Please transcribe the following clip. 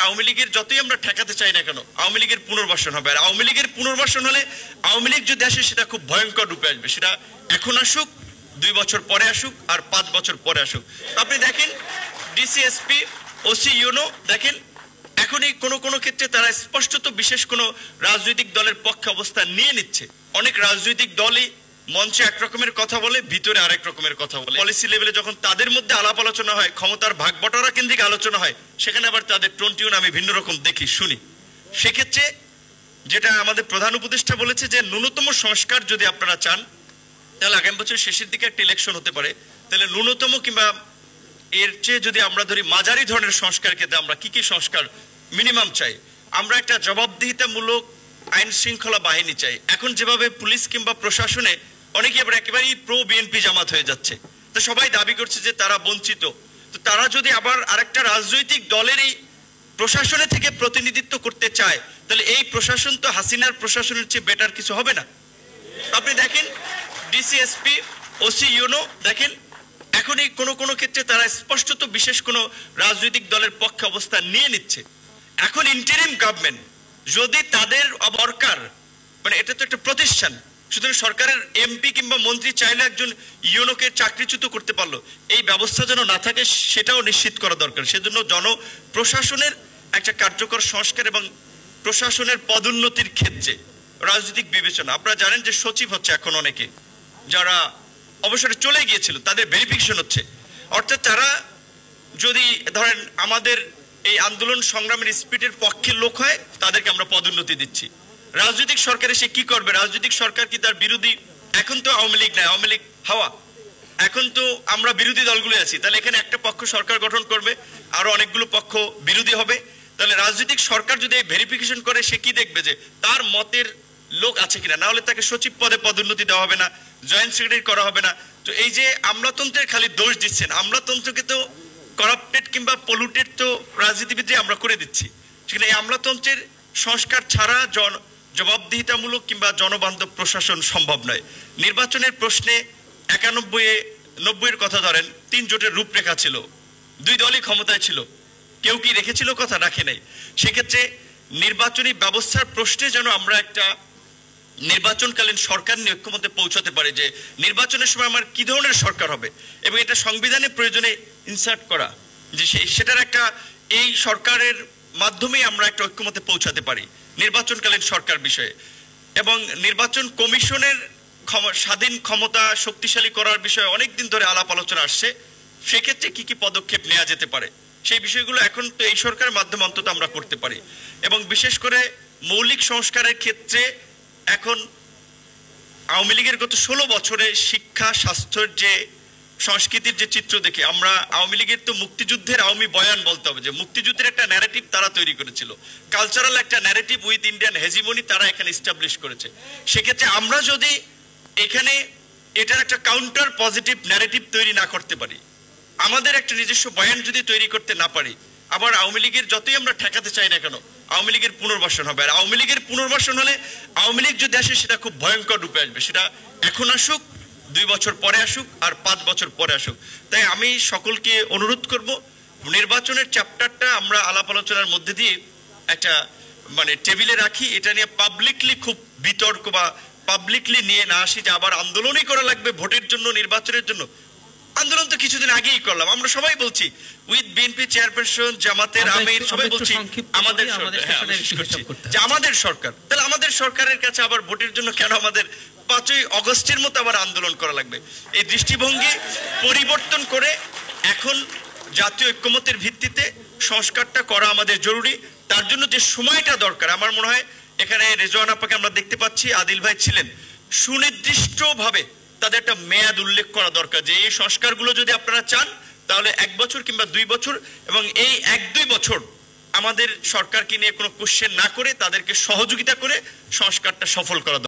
আওয়ামী লীগের যতই আমরা ঠেকাতে চাই না কেন, আওয়ামী লীগের পুনর্বাসন হবে। আর আওয়ামী লীগের পুনর্বাসন হলে আওয়ামী লীগ যদি আসে সেটা খুব ভয়ঙ্কর রূপে আসবে। সেটা এখন আসুক, 2 বছর পরে আসুক, আর 5 বছর পরে আসুক। আপনি দেখেন ডিসিএসপি, ওসি ইউনো, দেখেন এখনই কোনো ক্ষেত্রে তারা স্পষ্টত বিশেষ কোনো রাজনৈতিক দলের পক্ষে অবস্থান নিয়ে নিচ্ছে। অনেক রাজনৈতিক দলই মঞ্চে এক রকমের কথা বলে, ভিতরে আরেক রকমের কথা বলে। পলিসি লেভেলে যখন তাদের মধ্যে আলাপ আলোচনা হয়, ক্ষমতার ভাগ বটরা কেন্দ্রিক আলোচনা হয়, সেখানে আবার তাদের টোন টিউন আমি ভিন্ন রকম দেখি, শুনি। সেক্ষেত্রে যেটা আমাদের প্রধান উপদেষ্টা বলেছে যে ন্যূনতম সংস্কার যদি আপনারা চান, তাহলে আগামী বছর শেষের দিকে একটা ইলেকশন হতে পারে। তাহলে ন্যূনতম কিংবা এর চেয়ে যদি আমরা ধরি মাঝারি ধরনের সংস্কার ক্ষেত্রে আমরা কি কি সংস্কার মিনিমাম চাই? আমরা একটা জবাবদিহিতামূলক আইন শৃঙ্খলা বাহিনী চাই। এখন যেভাবে পুলিশ কিংবা প্রশাসনে অনেকে আবার একেবারেই প্রো বিএনপি জামাত হয়ে যাচ্ছে, তো সবাই দাবি করছে যে তারা বঞ্চিত। তো তারা যদি আবার আরেকটা রাজনৈতিক দলেরই প্রশাসনে থেকে প্রতিনিধিত্ব করতে চায়, তাহলে এই প্রশাসন তো হাসিনার প্রশাসনের চেয়ে বেটার কিছু হবে না। আপনি দেখেন ডিসিএসপি, ওসি ইউনো, দেখেন এখনই কোনো ক্ষেত্রে তারা স্পষ্টত বিশেষ কোনো রাজনৈতিক দলের পক্ষে অবস্থান নিয়ে নিচ্ছে। এখন ইন্টারিম গভর্নমেন্ট যদি তাদের দরকার, মানে এটা তো একটা প্রতিষ্ঠান, সুতরাং সরকারের এমপি কিংবা মন্ত্রী চাইলে একজন ইউনোকে চাকরিচ্যুত করতে পারলো, এই ব্যবস্থা যেন না থাকে সেটাও নিশ্চিত করা দরকার। সেজন্য জনপ্রশাসনের একটা কার্যকর সংস্কার এবং প্রশাসনের পদোন্নতির ক্ষেত্রে রাজনৈতিক বিবেচনা। আপনারা জানেন যে সচিব হচ্ছে এখন অনেকে, যারা অবসরে চলে গিয়েছিল তাদের ভেরিফিকেশন হচ্ছে। অর্থাৎ তারা যদি ধরেন আমাদের এই আন্দোলন সংগ্রামের স্পিডের পক্ষের লোক হয়, তাদেরকে আমরা পদোন্নতি দিচ্ছি। রাজনৈতিক সরকার এসে কি করবে? রাজনৈতিক সরকার কি তার বিরোধী? এখন তো আওয়ামী লীগ নাই, আওয়ামী লীগ হাওয়া। এখন তো আমরা বিরোধী দলগুলো আছি, তাহলে এখানে একটা পক্ষ সরকার গঠন করবে, আরো অনেকগুলো পক্ষ বিরোধী হবে। তাহলে রাজনৈতিক সরকার যদি ভেরিফিকেশন করে, সে কি দেখবে যে তার মতের লোক আছে কিনা, না হলে তাকে সচিব পদে পদোন্নতি দেওয়া হবে না, জয়েন্ট সেক্রেটারি করা হবে না। তো এই যে আমলাতন্ত্রের খালি দোষ দিচ্ছেন, আমলাতন্ত্রকে তো করাপ্টেড কিংবা পলুটেড তো রাজনীতিবিদরা আমরা করে দিচ্ছি। সেখানে এই আমলাতন্ত্রের সংস্কার ছাড়া জবাবদিহিতামূলক কিংবা জনবান্ধব প্রশাসন সম্ভব নয়। নির্বাচনের প্রশ্নে 91-90-এর কথা ধরেন, 3 জোটের রূপরেখা ছিল, 2 দলই ক্ষমতায় ছিল, কেউ কি রেখেছিল কথা? রাখে নাই। সেক্ষেত্রে নির্বাচনী ব্যবস্থার প্রশ্নে যেন আমরা একটা নির্বাচনকালীন সরকার নিয়ে ঐক্যমত্যে পৌঁছাতে পারে যে নির্বাচনের সময় আমার কি ধরনের সরকার হবে, এবং এটা সংবিধানে প্রয়োজনে ইনসার্ট করা, যে সেটার একটা এই সরকারের মাধ্যমে আমরা একটা ঐক্যমত্যে পৌঁছাতে পারি নির্বাচনকালীন সরকার বিষয়ে। এবং নির্বাচন কমিশনের স্বাধীন ক্ষমতা শক্তিশালী করার বিষয়ে অনেকদিন ধরে আলাপ আলোচনা আসছে। সেক্ষেত্রে কি কি পদক্ষেপ নেওয়া যেতে পারে, সেই বিষয়গুলো এখন তো এই সরকারের মাধ্যমে অন্তত আমরা করতে পারি। এবং বিশেষ করে মৌলিক সংস্কারের ক্ষেত্রে এখন আওয়ামী লীগের গত 16 বছরে শিক্ষা, স্বাস্থ্যের যে সংস্কৃতির যে চিত্র দেখে আমরা, আওয়ামী লীগের তো মুক্তিযুদ্ধের আওয়ামী বয়ান বলতে হবে, যে মুক্তিযুদ্ধের একটা ন্যারেটিভ তারা তৈরি করেছিল, কালচারাল একটা ন্যারেটিভ উইথ ইন্ডিয়ান হেজিমনি তারা এখানে এস্টাবলিশ করেছে। সেক্ষেত্রে আমরা যদি এখানে এটার একটা কাউন্টার পজিটিভ ন্যারেটিভ তৈরি না করতে পারি, আমাদের একটা নিজস্ব বয়ান যদি তৈরি করতে না পারি, আবার আওয়ামী লীগের যতই আমরা ঠেকাতে চাই না কেন, আওয়ামী লীগের পুনর্বাসন হবে। আর আওয়ামী লীগের পুনর্বাসন হলে আওয়ামী লীগ যদি আসে সেটা খুব ভয়ঙ্কর রূপে আসবে। সেটা এখন আসুক, 2 বছর পরে আসুক, আর 5 বছর পরে আসুক। তাই আমি সকলকে অনুরোধ করব, নির্বাচনের চ্যাপ্টারটা আমরা আলাপ আলোচনার মধ্যে দিয়ে একটা মানে টেবিলে রাখি, এটা নিয়ে পাবলিকলি খুব বিতর্ক বা পাবলিকলি নিয়ে না আসি যে আবার আন্দোলনই করা লাগবে ভোটের জন্য, নির্বাচনের জন্য। আন্দোলন তো কিছুদিন আগেই করলাম, আমরা সবাই বলছি উইথ বিএনপি চেয়ারপারসন, জামাতের আমির, সবাই বলছি আমাদের সরকার। তাহলে আমাদের সরকারের কাছে আবার ভোটের জন্য কেন আমাদের 5ই অগস্টের মতো আবার আন্দোলন করা লাগবে? এই দৃষ্টিভঙ্গি পরিবর্তন করে এখন জাতীয় ঐক্যমত্যের ভিত্তিতে সংস্কারটা করা আমাদের জরুরি। তার জন্য যে সময়টা দরকার, আমার মনে হয় এখানে রেজওয়ান আপাকে আমরা দেখতে পাচ্ছি, আদিল ভাই ছিলেন, সুনির্দিষ্টভাবে তাদের একটা মেয়াদ উল্লেখ করা দরকার যে এই সংস্কারগুলো যদি আপনারা চান তাহলে 1 বছর কিংবা 2 বছর, এবং এই 1-2 বছর আমাদের সরকারকে নিয়ে কোনো কোশ্চেন না করে তাদেরকে সহযোগিতা করে সংস্কারটা সফল করা দরকার।